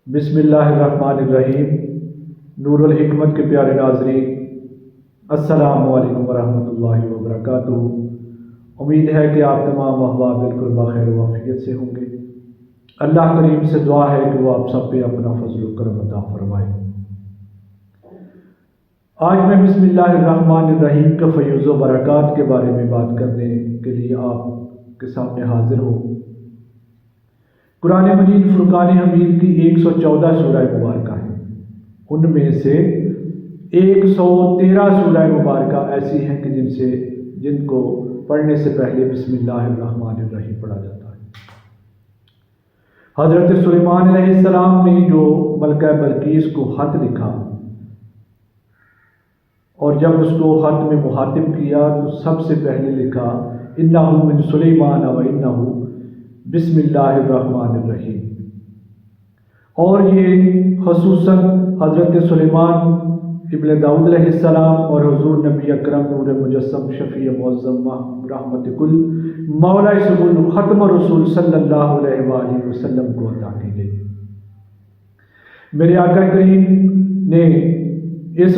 بسم اللہ الرحمن الرحیم۔ نور الحکمت کے پیارے ناظرین، السلام علیکم ورحمۃ اللہ وبرکاتہ۔ امید ہے کہ آپ تمام احباب بالکل بخیر و عافیت سے ہوں گے۔ اللہ کریم سے دعا ہے کہ وہ آپ سب پہ اپنا فضل و کرم عطا فرمائے۔ آج میں بسم اللہ الرحمن الرحیم کے فیوز و برکات کے بارے میں بات کرنے کے لیے آپ کے سامنے حاضر ہوں۔ قرآن مجید فرقان حمید کی 114 سورہ مبارکہ ہیں، ان میں سے 113 سورہ مبارکہ ایسی ہیں کہ جن کو پڑھنے سے پہلے بسم اللہ الرحمن الرحیم پڑھا جاتا ہے۔ حضرت سلیمان علیہ السلام نے جو ملکہ بلقیس کو خط لکھا اور جب اس کو خط میں مخاطب کیا تو سب سے پہلے لکھا انہ من سلیمان و انہ بسم اللہ الرحمن الرحیم، اور یہ خصوصاً حضرت سلیمان ابن داؤد علیہ السلام اور حضور نبی اکرم نور مجسم شفیع معظم رحمت کل مولا سبل ختم رسول صلی اللہ علیہ وآلہ وسلم کو عطا کی گئی۔ میرے آقا کریم نے اس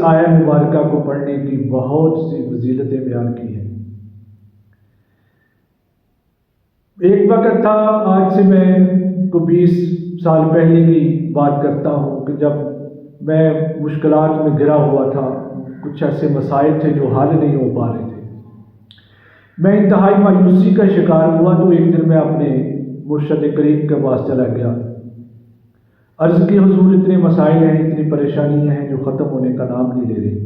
آیہ مبارکہ کو پڑھنے کی بہت سی فضیلتیں بیان کی ہیں۔ ایک وقت تھا، آج سے میں کو 20 سال پہلے کی بات کرتا ہوں، کہ جب میں مشکلات میں گھرا ہوا تھا، کچھ ایسے مسائل تھے جو حل نہیں ہو پا رہے تھے۔ میں انتہائی مایوسی کا شکار ہوا، تو ایک دن میں اپنے مرشد کریم کے پاس چلا گیا، عرض کی حضور اتنے مسائل ہیں، اتنی پریشانیاں ہیں جو ختم ہونے کا نام نہیں لے رہی۔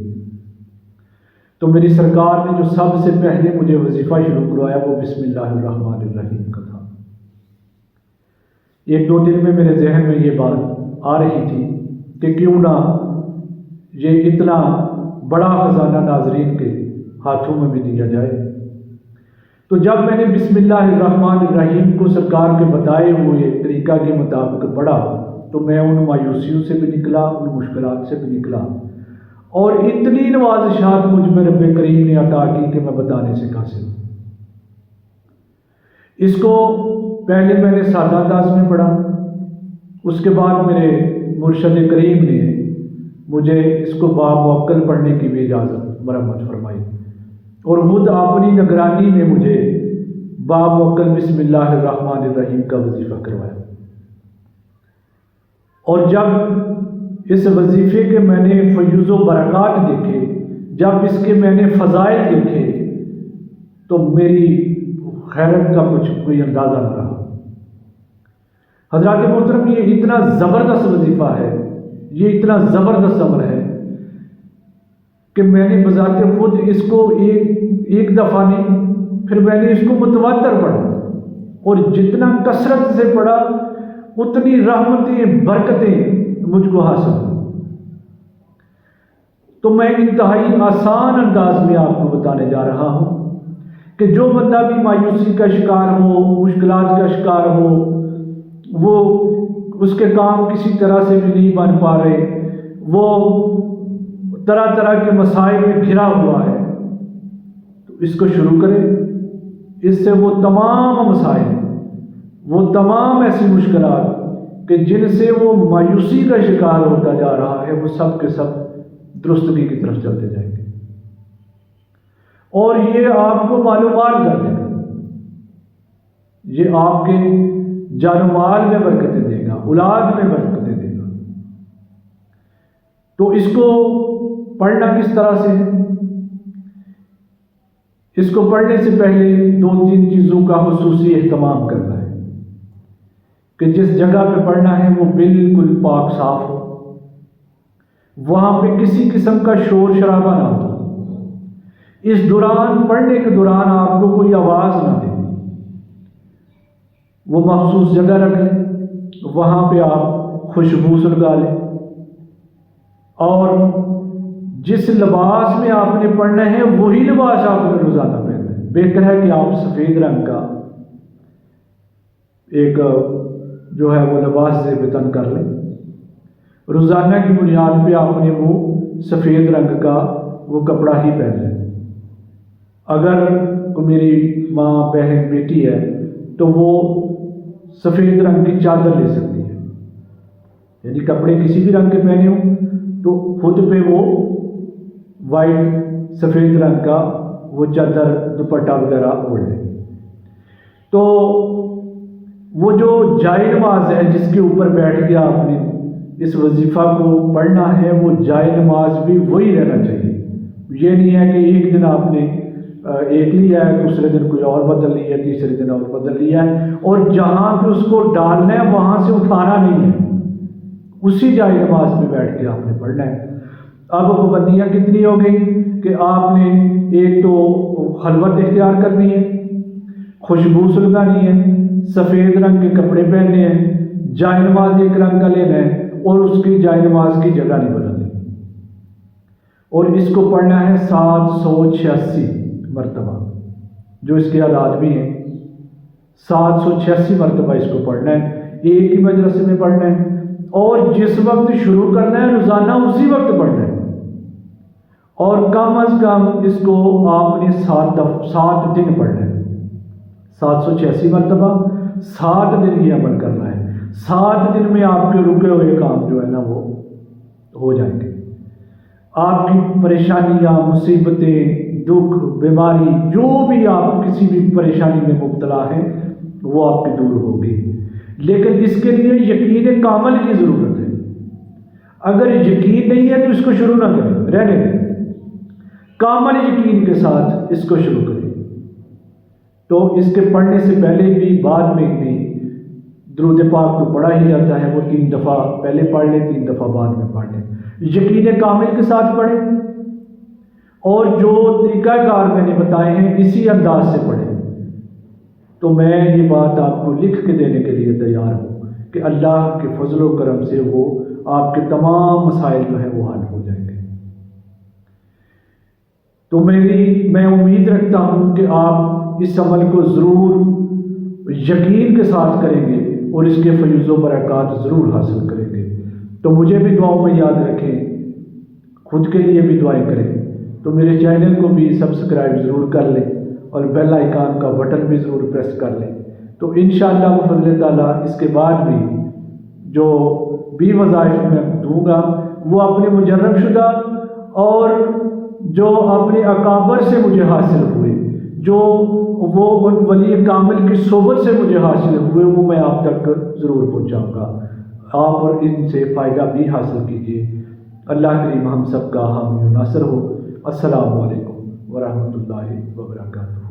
تو میری سرکار نے جو سب سے پہلے مجھے وظیفہ شروع کروایا وہ بسم اللہ الرحمن الرحیم کا تھا۔ ایک دو دن میں میرے ذہن میں یہ بات آ رہی تھی کہ کیوں نہ یہ اتنا بڑا خزانہ ناظرین کے ہاتھوں میں بھی دیا جائے۔ تو جب میں نے بسم اللہ الرحمن الرحیم کو سرکار کے بتائے ہوئے طریقہ کے مطابق پڑھا تو میں ان مایوسیوں سے بھی نکلا، ان مشکلات سے بھی نکلا، اور اتنی نوازشات مجھ میں رب کریم نے عطا کی کہ میں بتانے سے قاصر ہوں۔ اس کو پہلے میں نے سادہ انداز میں پڑھا، اس کے بعد میرے مرشد کریم نے مجھے اس کو باموکل پڑھنے کی بھی اجازت مرمت فرمائی، اور خود اپنی نگرانی میں مجھے باموکل بسم اللہ الرحمن الرحیم کا وظیفہ کروایا۔ اور جب اس وظیفے کے میں نے فیوز و برکات دیکھے، جب اس کے میں نے فضائل دیکھے، تو میری حیرت کا کچھ کوئی اندازہ نہ رہا۔ حضرات محترم، یہ اتنا زبردست وظیفہ ہے، یہ اتنا زبردست عمل ہے کہ میں نے بذات خود اس کو ایک دفعہ نہیں، پھر میں نے اس کو متواتر پڑھا، اور جتنا کثرت سے پڑھا اتنی رحمتیں برکتیں مجھ کو حاصل ہوئی۔ تو میں انتہائی آسان انداز میں آپ کو بتانے جا رہا ہوں کہ جو بندہ بھی مایوسی کا شکار ہو، مشکلات کا شکار ہو، وہ اس کے کام کسی طرح سے بھی نہیں بن پا رہے، وہ طرح طرح کے مسائل میں گھرا ہوا ہے، تو اس کو شروع کرے۔ اس سے وہ تمام مسائل، وہ تمام ایسی مشکلات کہ جن سے وہ مایوسی کا شکار ہوتا جا رہا ہے، وہ سب کے سب درستگی کی طرف چلتے جائیں گے، اور یہ آپ کو معلومات کر دے گا، یہ آپ کے جان و مال میں برکتیں دے گا، اولاد میں برکتیں دے گا۔ تو اس کو پڑھنا کس طرح سے ہے؟ اس کو پڑھنے سے پہلے 2-3 چیزوں کا خصوصی اہتمام کرنا ہے کہ جس جگہ پہ پڑھنا ہے وہ بالکل پاک صاف ہو، وہاں پہ کسی قسم کا شور شرابہ نہ ہو، اس دوران پڑھنے کے دوران آپ کو کوئی آواز نہ دے، وہ مخصوص جگہ رکھ لیں، وہاں پہ آپ خوشبو سلگا لیں، اور جس لباس میں آپ نے پڑھنا ہے وہی لباس آپ نے روزانہ پہننا ہے۔ بہتر ہے کہ آپ سفید رنگ کا ایک جو ہے وہ لباس سے بتن کر لیں، روزانہ کی بنیاد پہ آپ نے وہ سفید رنگ کا وہ کپڑا ہی پہن لیں۔ اگر کوئی میری ماں، بہن، بیٹی ہے تو وہ سفید رنگ کی چادر لے سکتی ہے، یعنی کپڑے کسی بھی رنگ کے پہنے ہوں تو خود پہ وہ وائٹ سفید رنگ کا وہ چادر دوپٹہ وغیرہ اوڑھ لیں۔ تو وہ جو جائے نماز ہے جس کے اوپر بیٹھ کے آپ نے اس وظیفہ کو پڑھنا ہے، وہ جائے نماز بھی وہی رہنا چاہیے۔ یہ نہیں ہے کہ ایک دن آپ نے ایک لیا ہے، دوسرے دن کوئی اور بدل لیا ہے، تیسرے دن اور بدل لیا ہے، اور جہاں پہ اس کو ڈالنا ہے وہاں سے اٹھانا نہیں ہے، اسی جائے نماز پہ بیٹھ کے آپ نے پڑھنا ہے۔ اب پابندیاں کتنی ہو گئی کہ آپ نے ایک تو خلوت اختیار کرنی ہے، خوشبو سلگانی ہے، سفید رنگ کے کپڑے پہننے ہیں، جائے نماز ایک رنگ کا لینا ہے، اور اس کی جائے نماز کی جگہ نہیں بدلنی، اور اس کو پڑھنا ہے 786 مرتبہ، جو اس کے عدد بھی ہیں۔ 786 مرتبہ اس کو پڑھنا ہے، ایک ہی مجلس میں پڑھنا ہے، اور جس وقت شروع کرنا ہے روزانہ اسی وقت پڑھنا ہے، اور کم از کم اس کو آپ نے 7 دن پڑھنا ہے۔ 786 مرتبہ 7 دن یہ عمل کرنا ہے۔ 7 دن میں آپ کے رکے ہوئے کام جو ہے نا وہ ہو جائیں گے۔ آپ کی پریشانیاں، مصیبتیں، دکھ، بیماری، جو بھی آپ کسی بھی پریشانی میں مبتلا ہیں وہ آپ کی دور ہوگی، لیکن اس کے لیے یقین کامل کی ضرورت ہے۔ اگر یقین نہیں ہے تو اس کو شروع نہ کریں، رہنے دیں، کامل یقین کے ساتھ اس کو شروع کریں۔ تو اس کے پڑھنے سے پہلے بھی بعد میں بھی درود پاک تو پڑھا ہی جاتا ہے، وہ 3 دفعہ پہلے پڑھ لیں، 3 دفعہ بعد میں پڑھ لیں، یقین کامل کے ساتھ پڑھیں، اور جو طریقہ کار میں نے بتائے ہیں اسی انداز سے پڑھیں۔ تو میں یہ بات آپ کو لکھ کے دینے کے لیے تیار ہوں کہ اللہ کے فضل و کرم سے وہ آپ کے تمام مسائل جو ہیں وہ حل ہو جائیں گے۔ تو میں امید رکھتا ہوں کہ آپ اس عمل کو ضرور یقین کے ساتھ کریں گے اور اس کے فیض و برکات ضرور حاصل کریں گے۔ تو مجھے بھی دعاؤں میں یاد رکھیں، خود کے لیے بھی دعائیں کریں۔ تو میرے چینل کو بھی سبسکرائب ضرور کر لیں اور بیل آئیکن کا بٹن بھی ضرور پریس کر لیں۔ تو انشاءاللہ بفضل تعالیٰ اس کے بعد بھی جو بھی وظائف میں دوں گا وہ اپنے مجرب شدہ اور جو اپنے اکابر سے مجھے حاصل ہوئے، جو وہ ان ولی کامل کی صحبت سے مجھے حاصل ہوئے، وہ میں آپ تک ضرور پہنچاؤں گا۔ آپ اور ان سے فائدہ بھی حاصل کیجیے۔ اللہ کریم ہم سب کا حامی و ناصر ہو۔ السلام علیکم ورحمۃ اللہ وبرکاتہ۔